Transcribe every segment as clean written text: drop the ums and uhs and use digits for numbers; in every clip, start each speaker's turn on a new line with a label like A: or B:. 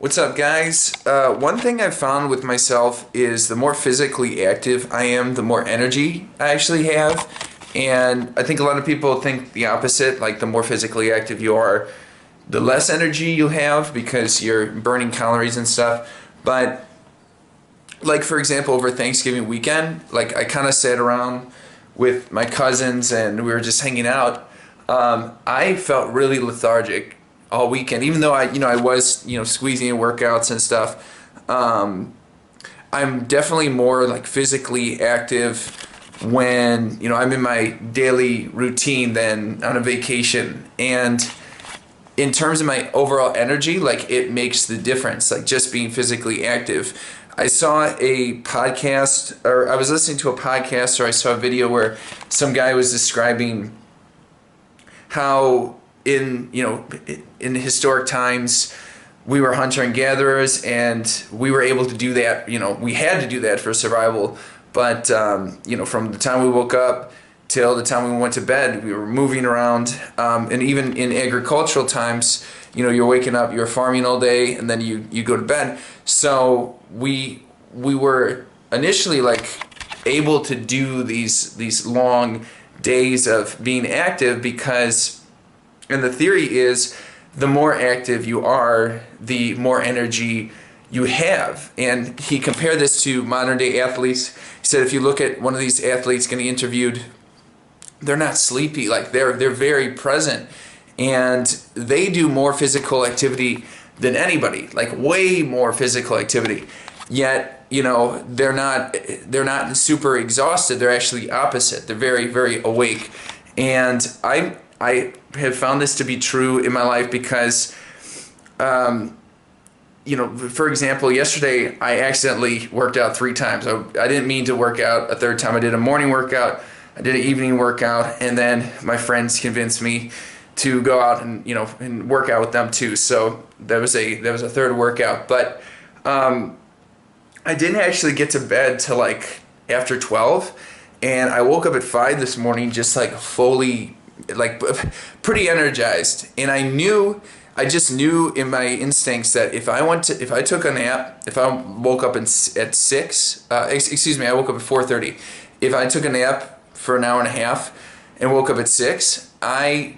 A: What's up, guys? One thing I've found with myself is the more physically active I am, the more energy I actually have. And I think a lot of people think the opposite, like the more physically active you are, the less energy you have because you're burning calories and stuff. But like, for example, over Thanksgiving weekend, like I kind of sat around with my cousins and we were just hanging out. I felt really lethargic all weekend, even though I was, squeezing in workouts and stuff. I'm definitely more like physically active when, I'm in my daily routine than on a vacation. And in terms of my overall energy, like it makes the difference, like just being physically active. I saw a podcast, or I was listening to a podcast, or I saw a video where some guy was describing how in historic times we were hunter and gatherers, and we were able to do that. We had to do that for survival. But from the time we woke up till the time we went to bed, we were moving around. And even in agricultural times, you're waking up, you're farming all day, and then you go to bed. So we were initially like able to do these long days of being active because, and the theory is, the more active you are, the more energy you have. And he compared this to modern day athletes. He said if you look at one of these athletes getting interviewed, they're not sleepy, like they're very present, and they do more physical activity than anybody, like way more physical activity. Yet, they're not super exhausted. They're actually opposite. They're very, very awake. And I have found this to be true in my life because, for example, yesterday I accidentally worked out 3 times. I didn't mean to work out a third time. I did a morning workout, I did an evening workout, and then my friends convinced me to go out and and work out with them too. So that was a third workout. But I didn't actually get to bed till like after 12, and I woke up at 5 this morning just like fully, like pretty energized. And I just knew in my instincts that if I took a nap, if I woke up at 6, I woke up at 4:30. If I took a nap for an hour and a half and woke up at 6, I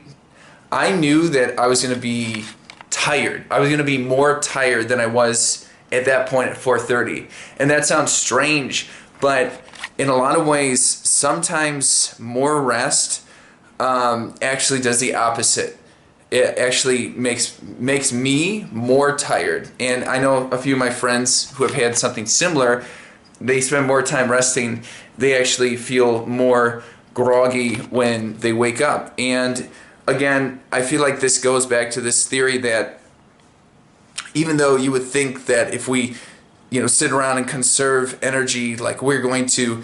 A: knew that I was going to be tired. I was going to be more tired than I was at that point at 4:30. And that sounds strange, but in a lot of ways, sometimes more rest actually does the opposite. It actually makes me more tired. And I know a few of my friends who have had something similar. They spend more time resting. They actually feel more groggy when they wake up. And again, I feel like this goes back to this theory that even though you would think that if we sit around and conserve energy, like we're going to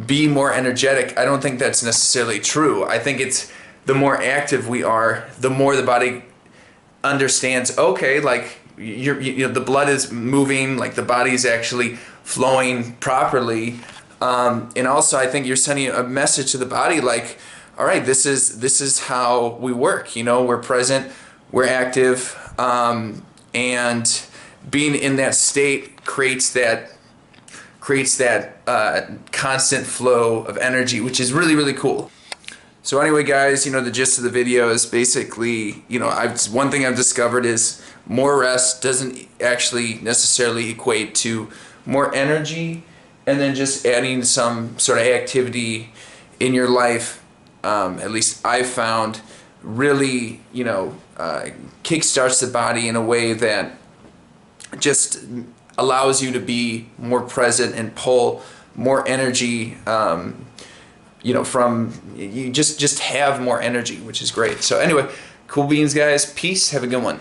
A: be more energetic, I don't think that's necessarily true. I think it's the more active we are, the more the body understands, okay, like the blood is moving, like the body is actually flowing properly. And also I think you're sending a message to the body like, all right, this is how we work. We're present, we're active, and being in that state creates that constant flow of energy, which is really, really cool. So anyway, guys, the gist of the video is basically, one thing I've discovered is more rest doesn't actually necessarily equate to more energy, and then just adding some sort of activity in your life, at least I've found, really, kickstarts the body in a way that just allows you to be more present and pull more energy, you just have more energy, which is great. So anyway, cool beans, guys. Peace. Have a good one.